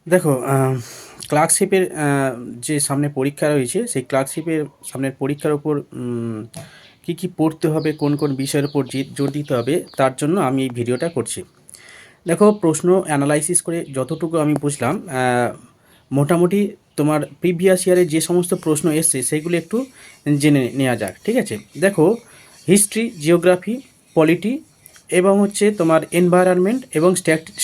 দেখো, ক্লার্কশিপের যে সামনে পরীক্ষা রয়েছে, সেই ক্লার্কশিপের সামনের পরীক্ষার উপর কী কী পড়তে হবে, কোন কোন বিষয়ের উপর জোর দিতে হবে, তার জন্য আমি এই ভিডিওটা করছি। দেখো, প্রশ্ন অ্যানালাইসিস করে যতটুকু আমি বুঝলাম, মোটামুটি তোমার প্রিভিয়াস ইয়ারে যে সমস্ত প্রশ্ন এসছে সেগুলো একটু জেনে নেওয়া যাক, ঠিক আছে? দেখো, হিস্ট্রি, জিওগ্রাফি, পলিটি এবং হচ্ছে তোমার এনভায়রনমেন্ট এবং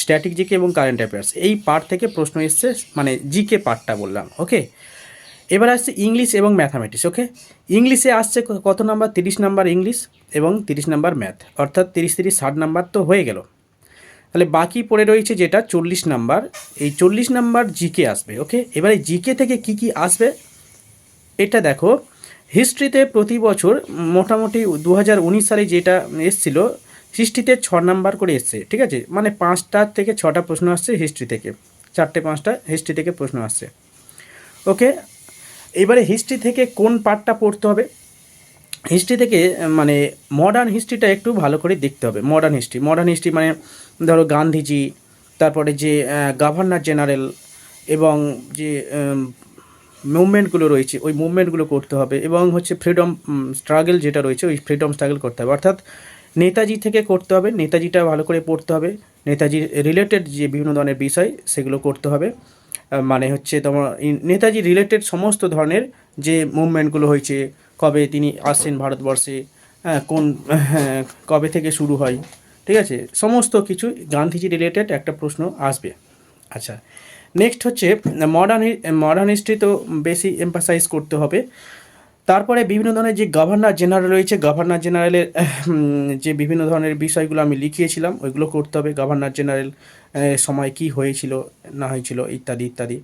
স্ট্যাটিক জিকে এবং কারেন্ট অ্যাফেয়ার্স, এই পার্ট থেকে প্রশ্ন এসছে, মানে জিকে পার্টটা বললাম, ওকে। এবার আসছে ইংলিশ এবং ম্যাথামেটিক্স, ওকে। ইংলিশে আসছে কত নাম্বার? 30 নাম্বার ইংলিশ এবং 30 নাম্বার ম্যাথ, অর্থাৎ 30 30 60 নাম্বার তো হয়ে গেল। তাহলে বাকি পড়ে রয়েছে যেটা 40 নাম্বার, এই 40 নাম্বার জিকে আসবে, ওকে। এবারে জিকে থেকে কি কি আসবে এটা দেখো। হিস্ট্রিতে প্রতি বছর মোটামুটি 2019 সালে যেটা এসছিল, হিস্ট্রিতে 6 নাম্বার করে এসছে, ঠিক আছে? মানে 5টা থেকে 6টা প্রশ্ন আসছে হিস্ট্রি থেকে, 4টে 5টা হিস্ট্রি থেকে প্রশ্ন আসছে, ওকে। এবারে হিস্ট্রি থেকে কোন পার্টটা পড়তে হবে? হিস্ট্রি থেকে মানে মডার্ন হিস্ট্রিটা একটু ভালো করে দেখতে হবে। মডার্ন হিস্ট্রি মানে ধরো গান্ধীজি, তারপরে যে গভর্নর জেনারেল এবং যে মুভমেন্টগুলো রয়েছে, ওই মুভমেন্টগুলো করতে হবে, এবং হচ্ছে ফ্রিডম স্ট্রাগল যেটা রয়েছে, ওই ফ্রিডম স্ট্রাগল করতে হবে। অর্থাৎ নেতাজি থেকে করতে হবে, নেতাজিটা ভালো করে পড়তে হবে, নেতাজির রিলেটেড যে বিভিন্ন ধরনের বিষয় সেগুলো করতে হবে। মানে হচ্ছে তোমার নেতাজি রিলেটেড সমস্ত ধরনের যে মুভমেন্টগুলো হয়েছে, কবে তিনি আসছেন ভারতবর্ষে, কোন কবে থেকে শুরু হয়, ঠিক আছে? সমস্ত কিছু গান্ধীজি রিলেটেড একটা প্রশ্ন আসবে। আচ্ছা, নেক্সট হচ্ছে মডার্ন হিস্ট্রি তো বেশি এমফাসাইজ করতে হবে। তারপরে বিভিন্ন ধরনের যে গভর্নর জেনারেল রয়েছে, গভর্নর জেনারেলের যে বিভিন্ন ধরনের বিষয়গুলো আমি লিখিয়েছিলাম ওইগুলো করতে হবে। গভর্নর জেনারেল সময় কি হয়েছিল না হয়েছিল ইত্যাদি ইত্যাদি।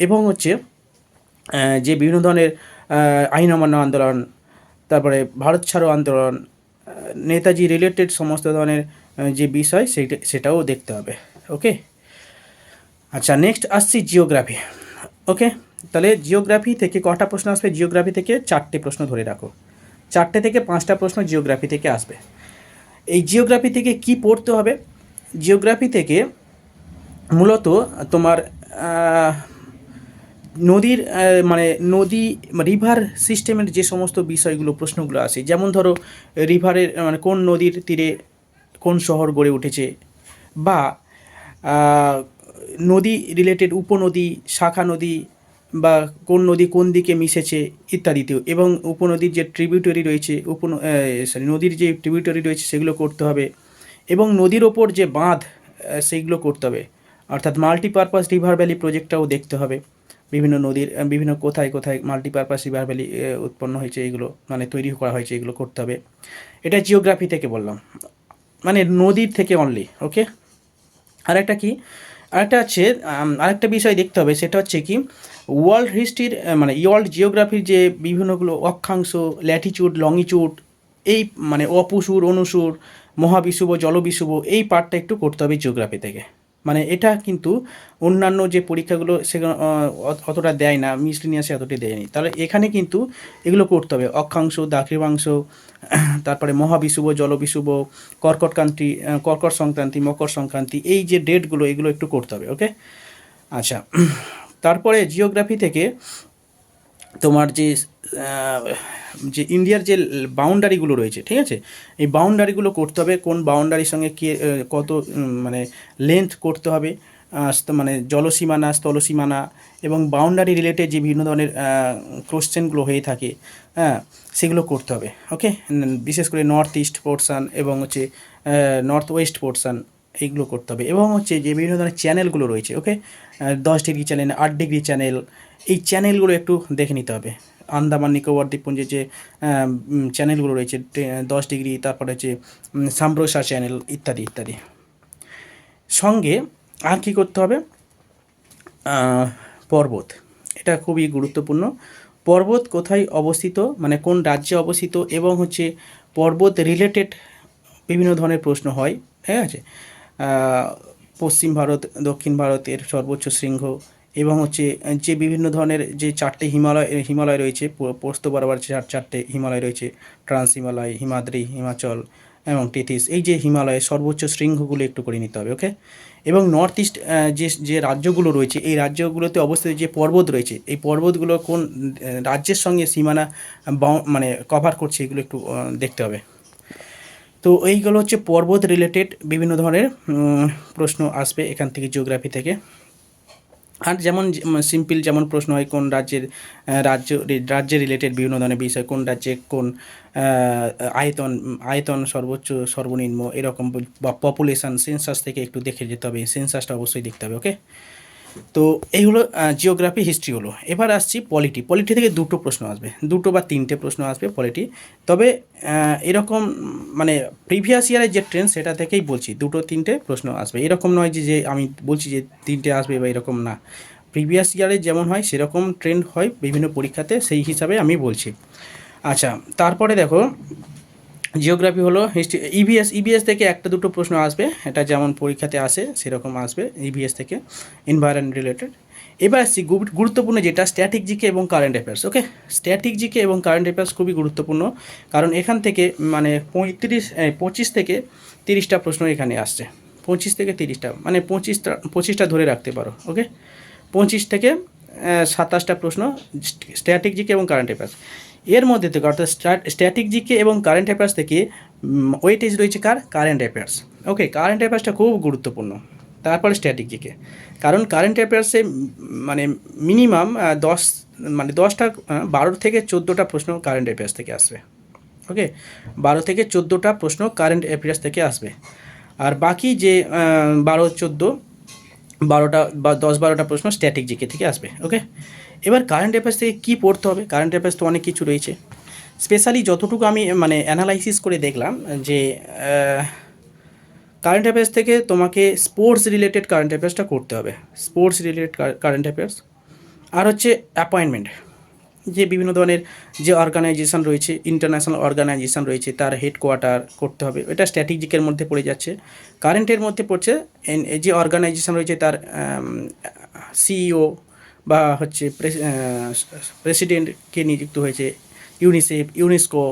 এবং হচ্ছে যে বিভিন্ন ধরনের আইন অমান্য আন্দোলন, তারপরে ভারত ছাড়ো আন্দোলন, নেতাজি রিলেটেড সমস্ত ধরনের যে বিষয় সেটাও দেখতে হবে, ওকে। আচ্ছা, নেক্সট আসছি জিওগ্রাফি, ওকে। তাহলে জিওগ্রাফি থেকে কটা প্রশ্ন আসবে? জিওগ্রাফি থেকে 4টে প্রশ্ন ধরে রাখো, 4টে থেকে 5টা প্রশ্ন জিওগ্রাফি থেকে আসবে। এই জিওগ্রাফি থেকে কি পড়তে হবে? জিওগ্রাফি থেকে মূলত তোমার নদীর মানে রিভার সিস্টেমের যে সমস্ত বিষয়গুলো প্রশ্নগুলো আসে, যেমন ধরো রিভারের মানে কোন নদীর তীরে কোন শহর গড়ে উঠেছে, বা নদী রিলেটেড উপনদী, শাখা নদী, বা কোন নদী কোন দিকে মিশেছে ইত্যাদিতেও, এবং উপনদীর যে ট্রিবিউটারি রয়েছে, নদীর যে ট্রিবিউটারি রয়েছে সেগুলো করতে হবে, এবং নদীর ওপর যে বাঁধ সেইগুলো করতে হবে। অর্থাৎ মাল্টিপারপাস রিভার ভ্যালি প্রজেক্টটাও দেখতে হবে। বিভিন্ন নদীর বিভিন্ন কোথায় কোথায় মাল্টিপারপাস রিভার ভ্যালি উৎপন্ন হয়েছে, এগুলো মানে তৈরি করা হয়েছে, এগুলো করতে হবে। এটা জিওগ্রাফি থেকে বললাম, মানে নদীর থেকে অনলি, ওকে। আরেকটা কি, আরেকটা আছে আরেকটা বিষয় দেখতে হবে, সেটা হচ্ছে কি ওয়ার্ল্ড হিস্ট্রির মানে ওয়ার্ল্ড জিওগ্রাফির যে বিভিন্নগুলো অক্ষাংশ, ল্যাটিচিউড, লংিচিউড, এই মানে অপুসুর, অনুসুর, মহাবিষুব, জলবিষুব, এই পার্টটা একটু করতে হবে জিওগ্রাফি থেকে। মানে এটা কিন্তু অন্যান্য যে পরীক্ষাগুলো সেগুলো অতটা দেয় না, মিসলিনিয়াসে অতটা দেয়নি। তাহলে এখানে কিন্তু এগুলো করতে হবে, অক্ষাংশ, দ্রাঘিমাংশ, তারপরে মহাবিষুব, জলবিষুব, কর্কটক্রান্তি, কর্কট সংক্রান্তি, মকর সংক্রান্তি, এই যে ডেটগুলো এগুলো একটু করতে হবে, ওকে। আচ্ছা, তারপরে জিওগ্রাফি থেকে তোমার যে যে ইন্ডিয়ার যে বাউন্ডারিগুলো রয়েছে, ঠিক আছে, এই বাউন্ডারিগুলো করতে হবে, কোন বাউন্ডারির সঙ্গে কে কত মানে লেন্থ করতে হবে, মানে জলসীমানা, স্থলসীমানা, এবং বাউন্ডারি রিলেটেড যে বিভিন্ন ধরনের কোশ্চেনগুলো হয়ে থাকে, হ্যাঁ, সেগুলো করতে হবে, ওকে। বিশেষ করে নর্থ ইস্ট পোর্শন এবং হচ্ছে নর্থ ওয়েস্ট পোর্শন, এইগুলো করতে হবে। এবং হচ্ছে যে বিভিন্ন ধরনের চ্যানেলগুলো রয়েছে, ওকে, 10 ডিগ্রি চ্যানেল, 8 ডিগ্রি চ্যানেল, এই চ্যানেলগুলো একটু দেখে নিতে হবে। আন্দামান নিকোবর দ্বীপপুঞ্জের যে চ্যানেলগুলো রয়েছে, 10 ডিগ্রি, তারপরে হচ্ছে সাম্প্রসা চ্যানেল, ইত্যাদি ইত্যাদি। সঙ্গে আর কী করতে হবে? পর্বত, এটা খুবই গুরুত্বপূর্ণ। পর্বত কোথায় অবস্থিত, মানে কোন রাজ্যে অবস্থিত, এবং হচ্ছে পর্বত রিলেটেড বিভিন্ন ধরনের প্রশ্ন হয়, ঠিক আছে। পশ্চিম ভারত, দক্ষিণ ভারতের সর্বোচ্চ শৃঙ্গ, এবং হচ্ছে যে বিভিন্ন ধরনের যে 4টে হিমালয় রয়েছে, প্রস্থ বরাবর 4টে হিমালয় রয়েছে, ট্রান্স হিমালয়, হিমাদ্রি, হিমাচল, এবং টেথিস, এই যে হিমালয়ের সর্বোচ্চ শৃঙ্গগুলো একটু করে নিতে হবে। ওকে, এবং নর্থ ইস্ট যে যে রাজ্যগুলো রয়েছে, এই রাজ্যগুলোতে অবস্থিত যে পর্বত রয়েছে, এই পর্বতগুলো কোন রাজ্যের সঙ্গে সীমানা মানে কভার করছে, এগুলো একটু দেখতে হবে। তো এইগুলো হচ্ছে পর্বত রিলেটেড বিভিন্ন ধরনের প্রশ্ন আসবে এখান থেকে, জিওগ্রাফি থেকে। আর যেমন সিম্পল যেমন প্রশ্ন হয় কোন রাজ্যের রাজ্যে রিলেটেড বিভিন্ন ধরনের বিষয়, কোন রাজ্যে কোন আয়তন আয়তন সর্বোচ্চ সর্বনিম্ন এরকম, বা পপুলেশন সেন্সাস থেকে একটু দেখে যেতে হবে, সেন্সাসটা অবশ্যই দেখতে হবে। ওকে, তো এই হলো জিওগ্রাফি, হিস্ট্রি হলো। এবার আসছি পলিটি। পলিটি থেকে দুটো প্রশ্ন আসবে, দুটো বা তিনটে প্রশ্ন আসবে পলিটি। তবে এরকম মানে প্রিভিয়াস ইয়ারের যে ট্রেন্ড সেটা থেকেই বলছি, দুটো তিনটে প্রশ্ন আসবে, এরকম নয় যে আমি বলছি যে তিনটে আসবে বা এরকম না। প্রিভিয়াস ইয়ারে যেমন হয় সেরকম ট্রেন্ড হয় বিভিন্ন পরীক্ষাতে, সেই হিসাবে আমি বলছি। আচ্ছা, তারপরে দেখো জিওগ্রাফি হলো, হিস্ট্রি, ইভিএস থেকে একটা দুটো প্রশ্ন আসবে, এটা যেমন পরীক্ষাতে আসে সেরকম আসবে ইভিএস থেকে, এনভায়রনমেন্ট রিলেটেড। এবার আসছি গুরুত্বপূর্ণ যেটা স্ট্যাটিক জিকে এবং কারেন্ট অ্যাফেয়ার্স। ওকে, স্ট্যাটিক জিকে এবং কারেন্ট অ্যাফেয়ার্স খুবই গুরুত্বপূর্ণ, কারণ এখান থেকে মানে 25 থেকে 30টা প্রশ্ন এখানে আসছে। 25 থেকে 30টা মানে 25টা ধরে রাখতে পারো। ওকে, 25 থেকে 27টা প্রশ্ন স্ট্যাটিক জিকে এবং কারেন্ট অ্যাফেয়ার্স। এর মধ্যে থেকে অর্থাৎ স্ট্যাটিক জিকে এবং কারেন্ট অ্যাফেয়ার্স থেকে ওয়েটেজ রয়েছে কার? Current affairs. ওকে, কারেন্ট অ্যাফেয়ার্সটা খুব গুরুত্বপূর্ণ, তারপরে স্ট্যাটিক জিকে। কারণ কারেন্ট অ্যাফেয়ার্সে মানে মিনিমাম 10টা 12 থেকে 14টা প্রশ্ন কারেন্ট অ্যাফেয়ার্স থেকে আসবে। ওকে, 12 থেকে 14টা প্রশ্ন কারেন্ট অ্যাফেয়ার্স থেকে আসবে, আর বাকি যে 12টা বা 10-12টা প্রশ্ন স্ট্যাটিক জিকে থেকে আসবে। ওকে, এবার কারেন্ট অ্যাফেয়ার্স থেকে কী পড়তে হবে? কারেন্ট অ্যাফেয়ার্স তো অনেক কিছু রয়েছে, স্পেশালি যতটুকু আমি মানে অ্যানালাইসিস করে দেখলাম যে কারেন্ট অ্যাফেয়ার্স থেকে তোমাকে স্পোর্টস রিলেটেড কারেন্ট অ্যাফেয়ার্সটা করতে হবে, স্পোর্টস রিলেটেড কারেন্ট অ্যাফেয়ার্স। আর হচ্ছে অ্যাপয়েন্টমেন্ট, যে বিভিন্ন ধরনের যে অর্গানাইজেশন রয়েছে, ইন্টারন্যাশনাল অর্গানাইজেশন রয়েছে, তার হেডকোয়ার্টার করতে হবে, এটা স্ট্র্যাটেজিকের মধ্যে পড়ে যাচ্ছে। কারেন্টের মধ্যে পড়ছে যে অর্গানাইজেশন রয়েছে তার সিইও বা হচ্ছে প্রেসিডেন্ট কে নিযুক্ত হয়েছে, ইউনিসেফ, ইউনেস্কো,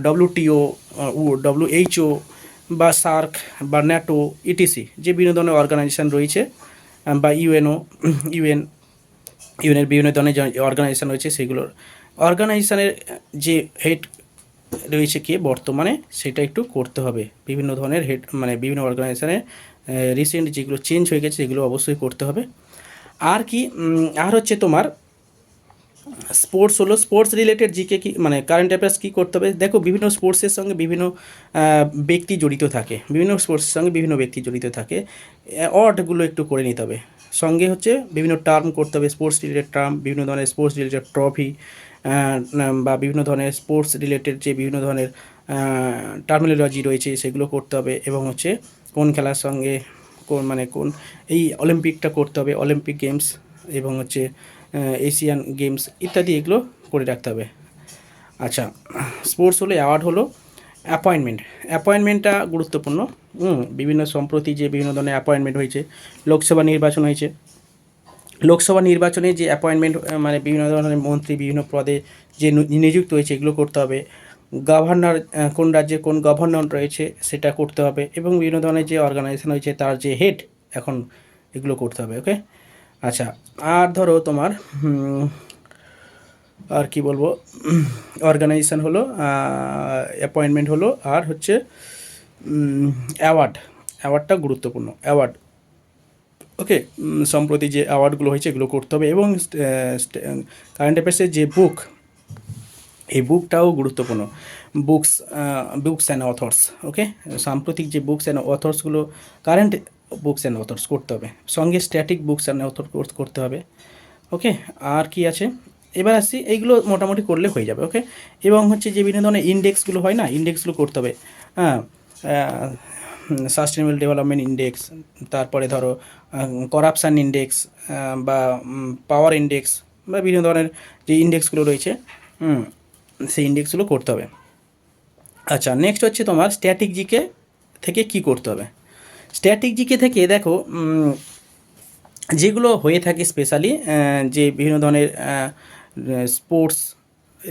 ডব্লিউটিও, ডব্লিউএইচও বা সার্ক বা ন্যাটো, ইটিসি, যে বিভিন্ন ধরনের অর্গানাইজেশন রয়েছে, বা ইউএনের বিভিন্ন ধরনের যে অর্গানাইজেশন রয়েছে, সেগুলোর অর্গানাইজেশনের যে হেড রয়েছে কে বর্তমানে, সেটা একটু করতে হবে। বিভিন্ন ধরনের হেড মানে বিভিন্ন অর্গানাইজেশনের রিসেন্ট যেগুলো চেঞ্জ হয়ে গেছে সেগুলো অবশ্যই করতে হবে। আর কি, আর হচ্ছে তোমার স্পোর্টস হলো, স্পোর্টস রিলেটেড জিকে কি মানে কারেন্ট অ্যাফেয়ার্স কী করতে হবে? দেখো, বিভিন্ন স্পোর্টসের সঙ্গে বিভিন্ন ব্যক্তি জড়িত থাকে, বিভিন্ন স্পোর্টসের সঙ্গে বিভিন্ন ব্যক্তি জড়িত থাকে, অর্ডগুলো একটু করে নিতে হবে। সঙ্গে হচ্ছে বিভিন্ন টার্ম করতে হবে, স্পোর্টস রিলেটেড টার্ম, বিভিন্ন ধরনের স্পোর্টস রিলেটেড ট্রফি, বা বিভিন্ন ধরনের স্পোর্টস রিলেটেড যে বিভিন্ন ধরনের টার্মিনোলজি রয়েছে সেগুলো করতে হবে, এবং হচ্ছে কোন খেলার সঙ্গে কোন এই অলিম্পিকটা করতে হবে, অলিম্পিক গেমস, এবং হচ্ছে এশিয়ান গেমস ইত্যাদি, এগুলো করে রাখতে হবে। আচ্ছা, স্পোর্টস হলো, অ্যাওয়ার্ড হলো, অ্যাপয়েন্টমেন্টটা গুরুত্বপূর্ণ। বিভিন্ন সম্প্রতি যে বিভিন্ন ধরনের অ্যাপয়েন্টমেন্ট হয়েছে, লোকসভা নির্বাচন হয়েছে, লোকসভা নির্বাচনে যে অ্যাপয়েন্টমেন্ট মানে বিভিন্ন ধরনের মন্ত্রী বিভিন্ন পদে যে নিযুক্ত হয়েছে, এগুলো করতে হবে। গভর্নর, কোন রাজ্যে কোন গভর্নর রয়েছে সেটা করতে হবে, এবং বিভিন্ন ধরনের যে অর্গানাইজেশন হয়েছে তার যে হেড এখন, এগুলো করতে হবে। ওকে, আচ্ছা, আর ধরো তোমার আর কি বলবো, অর্গানাইজেশন হলো, অ্যাপয়েন্টমেন্ট হলো, আর হচ্ছে অ্যাওয়ার্ডটা গুরুত্বপূর্ণ, অ্যাওয়ার্ড। ওকে, সম্প্রতি যে অ্যাওয়ার্ডগুলো হয়েছে এগুলো করতে হবে, এবং কারেন্ট অ্যাফেয়ার্সের যে বুক, এই বুকটাও গুরুত্বপূর্ণ, বুকস অ্যান্ড অথর্স। ওকে, সাম্প্রতিক যে বুকস অ্যান্ড অথর্সগুলো, কারেন্ট বুকস অ্যান্ড অথর্স করতে হবে, সঙ্গে static books and author course করতে হবে। ওকে, আর কি আছে, এবার আসছি, এইগুলো মোটামুটি করলে হয়ে যাবে। ওকে, এবং হচ্ছে যে বিভিন্ন ধরনের ইন্ডেক্সগুলো হয় না, ইন্ডেক্সগুলো করতে হবে। হ্যাঁ, সাস্টেনেবল ডেভেলপমেন্ট ইন্ডেক্স, তারপরে ধরো করাপশান ইন্ডেক্স, বা পাওয়ার ইন্ডেক্স, বা বিভিন্ন ধরনের যে ইন্ডেক্সগুলো রয়েছে, সেই ইন্ডেক্সগুলো করতে হবে। আচ্ছা, নেক্সট হচ্ছে তোমার স্ট্যাটিক জিকে থেকে কি করতে হবে? স্ট্যাটিক জিকে থেকে দেখো, যেগুলো হয়ে থাকে স্পেশালি, যে বিভিন্ন ধরনের স্পোর্টস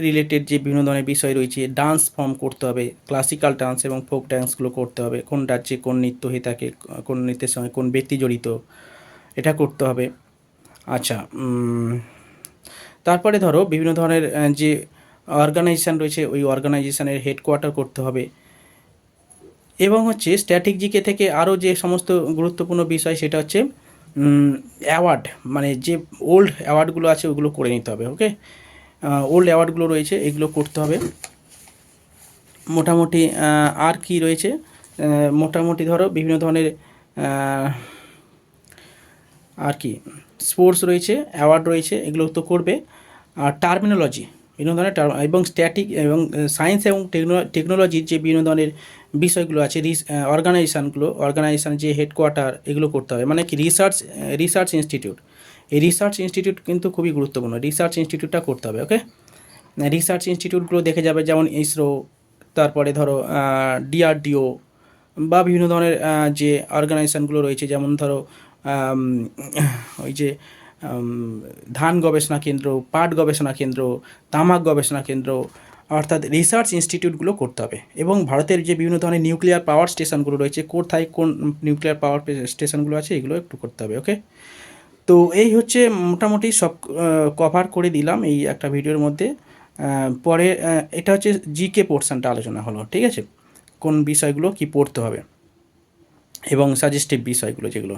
রিলেটেড যে বিভিন্ন ধরনের বিষয় রয়েছে, ডান্স ফর্ম করতে হবে, ক্লাসিক্যাল ডান্স এবং ফোক ডান্সগুলো করতে হবে, কোন রাজ্যে কোন নৃত্য হয়ে থাকে, কোন নৃত্যের সঙ্গে কোন ব্যক্তি জড়িত, এটা করতে হবে। আচ্ছা, তারপরে ধরো বিভিন্ন ধরনের যে অর্গানাইজেশান রয়েছে ওই অর্গানাইজেশানের হেডকোয়ার্টার করতে হবে, এবং হচ্ছে স্ট্যাটিক জিকে থেকে আরও যে সমস্ত গুরুত্বপূর্ণ বিষয় সেটা হচ্ছে অ্যাওয়ার্ড, মানে যে ওল্ড অ্যাওয়ার্ডগুলো আছে ওগুলো করে নিতে হবে। ওকে, ওল্ড অ্যাওয়ার্ডগুলো রয়েছে এগুলো করতে হবে। মোটামুটি আর কি রয়েছে, মোটামুটি ধরো বিভিন্ন ধরনের আর কি স্পোর্টস রয়েছে, অ্যাওয়ার্ড রয়েছে, এগুলো তো করবে। আর টার্মিনোলজি, বিভিন্ন ধরনের এবং স্ট্যাটিক এবং সায়েন্স এবং টেকনোলজির যে বিভিন্ন ধরনের বিষয়গুলো আছে, অর্গানাইজেশান যে হেডকোয়ার্টার, এগুলো করতে হবে। মানে কি রিসার্চ ইনস্টিটিউট, এই রিসার্চ ইনস্টিটিউট কিন্তু খুবই গুরুত্বপূর্ণ, রিসার্চ ইনস্টিটিউটটা করতে হবে। ওকে, রিসার্চ ইনস্টিটিউটগুলো দেখে যাবে, যেমন ইসরো, তারপরে ধরো ডিআরডিও, বা বিভিন্ন ধরনের যে অর্গানাইজেশানগুলো রয়েছে, যেমন ধরো ওই যে ধান গবেষণা কেন্দ্র, পাট গবেষণা কেন্দ্র, তামাক গবেষণা কেন্দ্র, অর্থাৎ রিসার্চ ইনস্টিটিউটগুলো করতে হবে। এবং ভারতের যে বিভিন্ন ধরনের নিউক্লিয়ার পাওয়ার স্টেশনগুলো রয়েছে, কোথায় কোন নিউক্লিয়ার পাওয়ার স্টেশনগুলো আছে, এগুলো একটু করতে হবে। ওকে, তো এই হচ্ছে মোটামুটি সব কভার করে দিলাম এই একটা ভিডিওর মধ্যে। পরে এটা হচ্ছে জিকে পোর্শনটা আলোচনা হলো, ঠিক আছে, কোন বিষয়গুলো কি পড়তে হবে এবং সাজেস্টিভ বিষয়গুলো যেগুলো,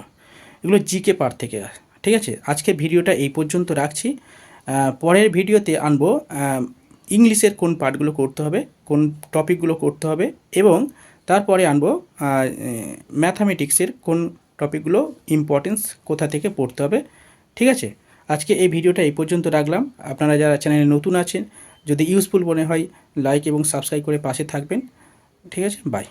এগুলো জিকে পার্ট থেকে। ঠিক আছে, আজকে ভিডিওটা এই পর্যন্ত রাখছি। পরের ভিডিওতে আনবো ইংলিশের কোন পার্টগুলো করতে হবে, কোন টপিকগুলো করতে হবে, এবং তারপরে আনবো ম্যাথামেটিক্সের কোন টপিকগুলো ইম্পর্টেন্স কোথা থেকে পড়তে হবে। ঠিক আছে, আজকে এই ভিডিওটা এই পর্যন্ত রাখলাম। আপনারা যারা চ্যানেলে নতুন আছেন, যদি ইউজফুল মনে হয় লাইক এবং সাবস্ক্রাইব করে পাশে থাকবেন। ঠিক আছে, বাই।